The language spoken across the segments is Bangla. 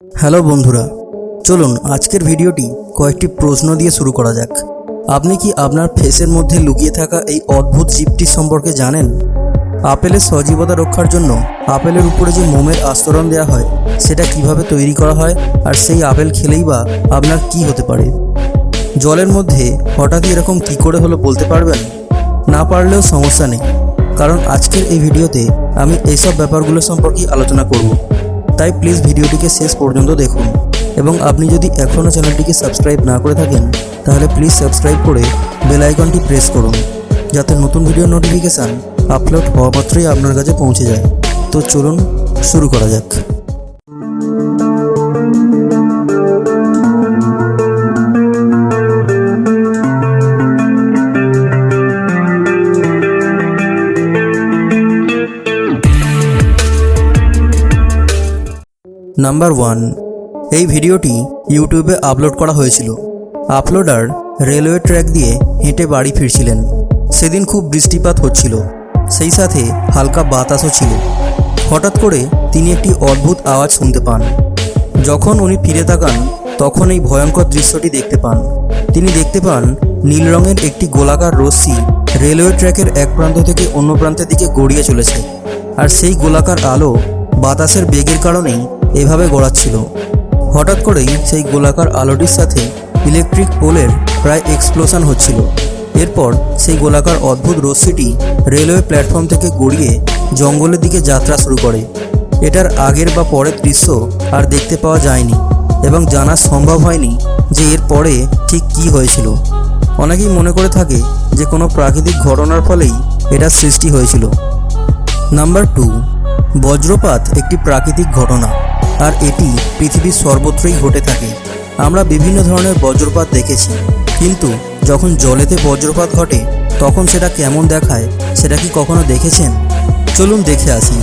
হ্যালো বন্ধুরা, চলুন আজকের ভিডিওটি কয়েকটি প্রশ্ন দিয়ে শুরু করা যাক। আপনি কি আপনার ফেসের মধ্যে লুকিয়ে থাকা এই অদ্ভুত জীবটি সম্পর্কে জানেন? আপেলের সজীবতা রক্ষার জন্য আপেলের উপরে যে মোমের আস্তরণ দেওয়া হয় সেটা কিভাবে তৈরি করা হয়, আর সেই আপেল খেলেই বা আপনার কি হতে পারে? জলের মধ্যে হঠাৎই এরকম কী করে হলো বলতে পারবেন? না পারলেও সমস্যা নেই, কারণ আজকের এই ভিডিওতে আমি এইসব ব্যাপারগুলো সম্পর্কে আলোচনা করব। তাই প্লিজ ভিডিওটিকে শেষ পর্যন্ত দেখুন, এবং আপনি যদি এখনও চ্যানেলটিকে সাবস্ক্রাইব না করে থাকেন তাহলে প্লিজ সাবস্ক্রাইব করে বেল আইকনটি প্রেস করুন, যাতে নতুন ভিডিও নোটিফিকেশান আপলোড হওয়া মাত্রই আপনার কাছে পৌঁছে যায়। তো চলুন শুরু করা যাক। নাম্বার 1, এই ভিডিওটি ইউটিউবে আপলোড করা হয়েছিল। আপলোডার রেলওয়ে ট্র্যাক দিয়ে হেঁটে বাড়ি ফিরছিলেন। সেদিন খুব বৃষ্টিপাত হচ্ছিল, সেই সাথে হালকা বাতাসও ছিল। হঠাৎ করে তিনি একটি অদ্ভুত আওয়াজ শুনতে পান। যখন উনি ফিরে তাকান তখন এই ভয়ঙ্কর দৃশ্যটি দেখতে পান। তিনি দেখতে পান নীল রঙের একটি গোলাকার রশ্মি রেলওয়ে ট্র্যাকের এক প্রান্ত থেকে অন্য প্রান্তের দিকে গড়িয়ে চলেছে, আর সেই গোলাকার আলো বাতাসের বেগের কারণেই এভাবে গড়াচ্ছিল। হঠাৎ করেই সেই গোলাকার আলোটির সাথে ইলেকট্রিক পোলের প্রায় এক্সপ্লোশন হচ্ছিল। এরপর সেই গোলাকার অদ্ভুত রশ্মিটি রেলওয়ে প্ল্যাটফর্ম থেকে গড়িয়ে জঙ্গলের দিকে যাত্রা শুরু করে। এটার আগের বা পরের দৃশ্য আর দেখতে পাওয়া যায়নি, এবং জানা সম্ভব হয়নি যে এর পরে ঠিক কী হয়েছিল। অনেকেই মনে করে থাকে যে কোনো প্রাকৃতিক ঘটনার ফলেই এটার সৃষ্টি হয়েছিল। নাম্বার 2, বজ্রপাত একটি প্রাকৃতিক ঘটনা, আর এটি পৃথিবীর সর্বত্রই ঘটে থাকে। আমরা বিভিন্ন ধরনের বজ্রপাত দেখেছি, কিন্তু যখন জলেতে বজ্রপাত ঘটে তখন সেটা কেমন দেখায় সেটা কি কখনো দেখেছেন? চলুন দেখে আসি।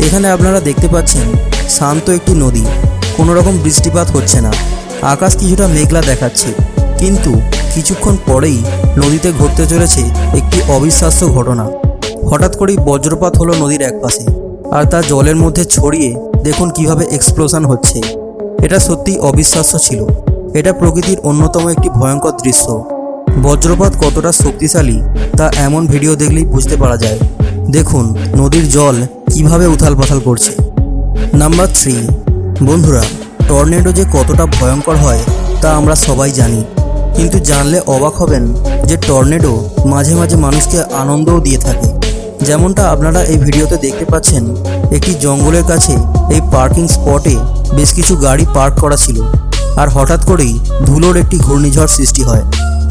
এখানে আপনারা দেখতে পাচ্ছেন শান্ত একটি নদী, কোনো রকম বৃষ্টিপাত হচ্ছে না, আকাশ কিছুটা মেঘলা দেখাচ্ছে, কিন্তু কিছুক্ষণ পরেই নদীতে ঘটতে চলেছে একটি অবিশ্বাস্য ঘটনা। হঠাৎ করেই বজ্রপাত হলো নদীর একপাশে, আর তা জলের মধ্যে ছড়িয়ে দেখুন কিভাবে এক্সপ্লোশন হচ্ছে। এটা সত্যিই অবিশ্বাস্য ছিল। এটা প্রকৃতির অন্যতম একটি ভয়ঙ্কর দৃশ্য। বজ্রপাত কতটা শক্তিশালী তা এমন ভিডিও দেখলেই বুঝতে পারা যায়। দেখুন নদীর জল কিভাবে উথাল পাথাল করছে। নাম্বার 3, বন্ধুরা, টর্নেডো যে কতটা ভয়ঙ্কর হয় তা আমরা সবাই জানি, কিন্তু জানলে অবাক হবেন যে টর্নেডো মাঝে মাঝে মানুষকে আনন্দও দিয়ে থাকে। যেমনটা আপনারা এই ভিডিওতে দেখতে পাচ্ছেন, একটি জঙ্গলের কাছে এই পার্কিং স্পটে বেশ কিছু গাড়ি পার্ক করা ছিল, আর হঠাৎ করেই ধুলোর একটি ঘূর্ণিঝড় সৃষ্টি হয়।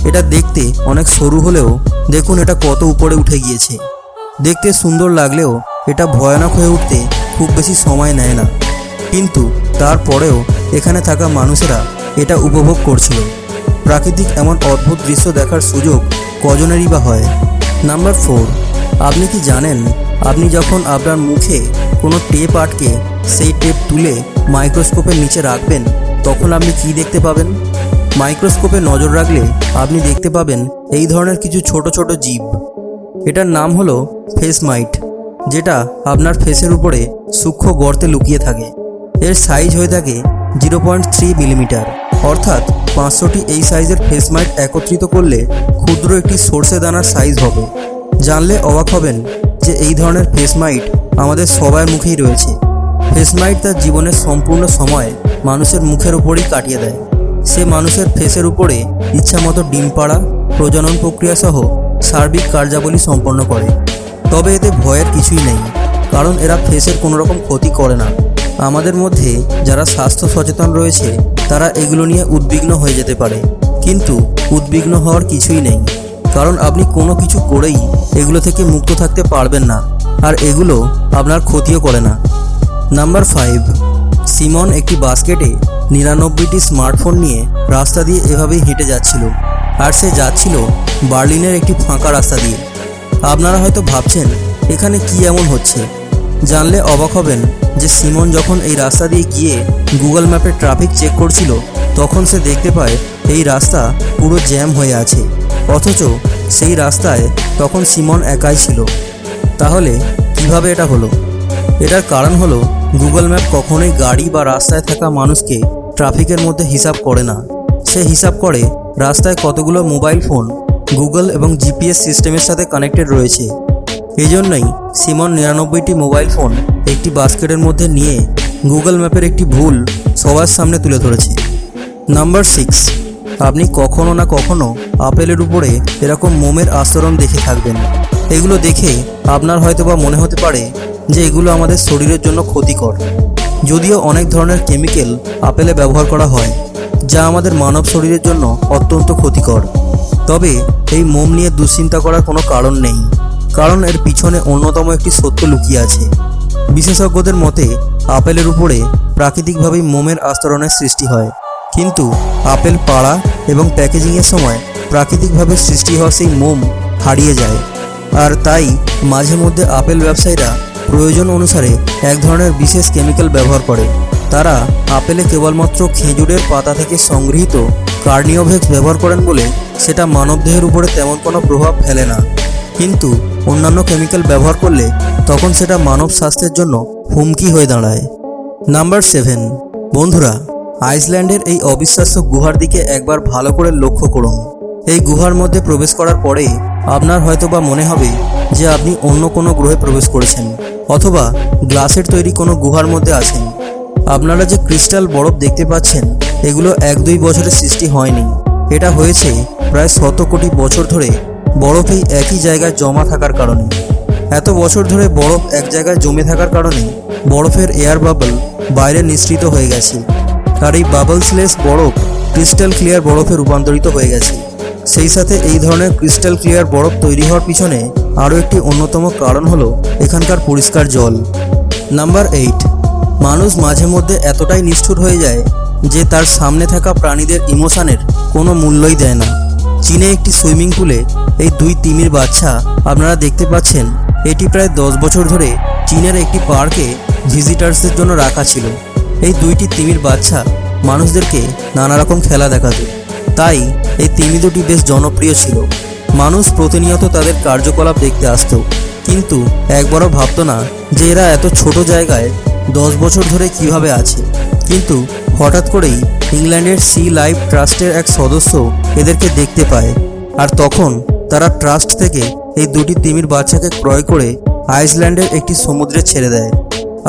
এটা দেখতে অনেক সরু হলেও দেখুন এটা কত উপরে উঠে গিয়েছে। দেখতে সুন্দর লাগলেও এটা ভয়ানক হয়ে উঠতে খুব বেশি সময় নেয় না, কিন্তু তারপরেও এখানে থাকা মানুষেরা এটা উপভোগ করছিল। প্রাকৃতিক এমন অদ্ভুত দৃশ্য দেখার সুযোগ কজনেরই বা হয়। নাম্বার 4, আপনি কি জানেন আপনি যখন আপনার মুখে কোনো টেপ আটকে সেই টেপ তুলে মাইক্রোস্কোপের নিচে রাখবেন তখন আপনি কি দেখতে পাবেন? মাইক্রোস্কোপে নজর রাখলে আপনি দেখতে পাবেন এই ধরনের কিছু ছোট ছোট জীব। এটার নাম হলো ফেস মাইট, যেটা আপনার ফেসের উপরে সূক্ষ্ম গর্তে লুকিয়ে থাকে। এর সাইজ হয়ে থাকে 0.3 মিলিমিটার, অর্থাৎ 500টি এই সাইজের ফেস মাইট একত্রিত করলে ক্ষুদ্র একটি সর্ষে দানার সাইজ হবে। জানলে অবাক হবেন যে এই ধরনের ফেস মাইট আমাদের সবার মুখেই রয়েছে। ফেস মাইট তার জীবনের সম্পূর্ণ সময় মানুষের মুখের উপরেই কাটিয়ে দেয়। সে মানুষের ফেসের উপরে ইচ্ছামতো ডিম পাড়া, প্রজনন প্রক্রিয়া সহ সার্বিক কার্যাবলী সম্পন্ন করে। তবে এতে ভয়ের কিছুই নেই, কারণ এরা ফেসের কোনো রকম ক্ষতি করে না। আমাদের মধ্যে যারা স্বাস্থ্য সচেতন রয়েছে তারা এগুলো নিয়ে উদ্বিগ্ন হয়ে যেতে পারে, কিন্তু উদ্বিগ্ন হওয়ার কিছুই নেই, কারণ আপনি কোনো কিছু করেই এগুলো থেকে মুক্ত থাকতে পারবেন না, আর এগুলো আপনার ক্ষতিও করে না। নাম্বার 5, সিমন একটি বাস্কেটে 99টি স্মার্টফোন নিয়ে রাস্তা দিয়ে এভাবেই হেঁটে যাচ্ছিল, আর সে যাচ্ছিল বার্লিনের একটি ফাঁকা রাস্তা দিয়ে। আপনারা হয়তো ভাবছেন এখানে কি এমন হচ্ছে। জানলে অবাক হবেন যে সিমন যখন এই রাস্তা দিয়ে গিয়ে গুগল ম্যাপের ট্রাফিক চেক করছিল তখন সে দেখতে পায় এই রাস্তা পুরো জ্যাম হয়ে আছে, অথচ সেই রাস্তায় তখন সিমন একাই ছিল। তাহলে কিভাবে এটা হলো? এটার কারণ হলো গুগল ম্যাপ কখনোই গাড়ি বা রাস্তায় থাকা মানুষকে ট্রাফিকের মধ্যে হিসাব করে না। সে হিসাব করে রাস্তায় কতগুলো মোবাইল ফোন গুগল এবং জিপিএস সিস্টেমের সাথে কানেক্টেড রয়েছে। এই জন্যই সিমন 99টি মোবাইল ফোন একটি বাস্কেটের মধ্যে নিয়ে গুগল ম্যাপের একটি ভুল সবার সামনে তুলে ধরেছে। নাম্বার 6, আপনি কখনো না কখনো আপেলের উপরে এরকম মোমের আস্তরণ দেখে থাকবেন। এগুলো দেখে আপনার হয়তোবা মনে হতে পারে যে এগুলো আমাদের শরীরের জন্য ক্ষতিকর। যদিও অনেক ধরনের কেমিক্যাল আপেলে ব্যবহার করা হয় যা আমাদের মানব শরীরের জন্য অত্যন্ত ক্ষতিকর। তবে এই মোম নিয়ে দুশ্চিন্তা করার কোনো কারণ নেই, কারণ এর পিছনে অন্যতম একটি সত্য লুকিয়ে আছে। বিশেষজ্ঞদের মতে আপেলের উপরে প্রাকৃতিকভাবেই মোমের আস্তরণের সৃষ্টি হয়, কিন্তু আপেল পাড়া এবং প্যাকেজিংয়ের সময় প্রাকৃতিকভাবে সৃষ্টি হওয়া সেই মোম হারিয়ে যায়। আর তাই মাঝে মধ্যে আপেল ব্যবসায়ীরা প্রয়োজন অনুসারে এক ধরনের বিশেষ কেমিক্যাল ব্যবহার করে। তারা আপেলে কেবলমাত্র খেজুরের পাতা থেকে সংগৃহীত কার্নিওভেক্স ব্যবহার করেন বলে সেটা মানবদেহের উপরে তেমন কোনো প্রভাব ফেলে না, কিন্তু অন্যান্য কেমিক্যাল ব্যবহার করলে তখন সেটা মানব স্বাস্থ্যের জন্য হুমকি হয়ে দাঁড়ায়। নাম্বার 7, বন্ধুরা, আইসল্যান্ডের এই অবিশ্বাস্য গুহার দিকে একবার ভালো করে লক্ষ্য করুন। এই গুহার মধ্যে প্রবেশ করার পরেই আপনার হয়তোবা মনে হবে যে আপনি অন্য কোনো গ্রহে প্রবেশ করেছেন, অথবা গ্লাসের তৈরি কোনো গুহার মধ্যে আছেন। আপনারা যে ক্রিস্টাল বরফ দেখতে পাচ্ছেন এগুলো 1-2 বছরের সৃষ্টি হয়নি। এটা হয়েছে প্রায় 100 কোটি বছর ধরে বরফ এই একই জায়গায় জমা থাকার কারণে। এত বছর ধরে বরফ এক জায়গায় জমে থাকার কারণে বরফের এয়ার বাবল বাইরে নিঃসৃত হয়ে গেছে, আর এই বাবলসলেস বরফ ক্রিস্টাল ক্লিয়ার বরফে রূপান্তরিত হয়ে গেছে। সেই সাথে এই ধরনের ক্রিস্টাল ক্লিয়ার বরফ তৈরি হওয়ার পিছনে আরও একটি অন্যতম কারণ হলো এখানকার পরিষ্কার জল। নাম্বার 8, মানুষ মাঝে মধ্যে এতটাই নিষ্ঠুর হয়ে যায় যে তার সামনে থাকা প্রাণীদের ইমোশনের কোনো মূল্যই দেয় না। চীনে একটি সুইমিং পুলে এই 2 তিমির বাচ্চা আপনারা দেখতে পাচ্ছেন। এটি প্রায় 10 বছর ধরে চীনের একটি পার্কে ভিজিটার্সদের জন্য রাখা ছিল। এই 2টি তিমির বাচ্চা মানুষদেরকে নানা রকম খেলা দেখাতো, তাই এই তিমি দুটি বেশ জনপ্রিয় ছিল। মানুষ প্রতিনিয়ত তাদের কার্যকলাপ দেখতে আসতো, কিন্তু একবারও ভাবতো না যে এরা এত ছোট জায়গায় 10 বছর ধরে কিভাবে আছে। কিন্তু হঠাৎ করেই ইংল্যান্ডের সি লাইফ ট্রাস্টের এক সদস্য এদেরকে দেখতে পায়, আর তখন তারা ট্রাস্ট থেকে এই 2টি তিমির বাচ্চাকে ক্রয় করে আইসল্যান্ডের একটি সমুদ্রে ছেড়ে দেয়।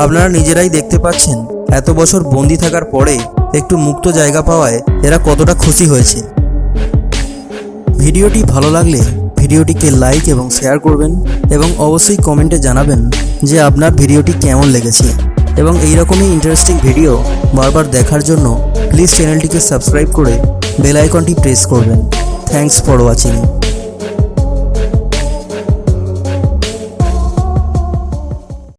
আপনারা নিজেরাই দেখতে পাচ্ছেন এত বছর বন্দি থাকার পরে একটু মুক্ত জায়গা পাওয়ায় এরা কতটা খুশি হয়েছে। ভিডিওটি ভালো লাগলে ভিডিওটিকে লাইক এবং শেয়ার করবেন, এবং অবশ্যই কমেন্টে জানাবেন যে আপনার ভিডিওটি কেমন লেগেছে। এবং এইরকমই ইন্টারেস্টিং ভিডিও বারবার দেখার জন্য প্লিজ চ্যানেলটিকে সাবস্ক্রাইব করে বেল আইকনটি প্রেস করবেন। Thanks for watching.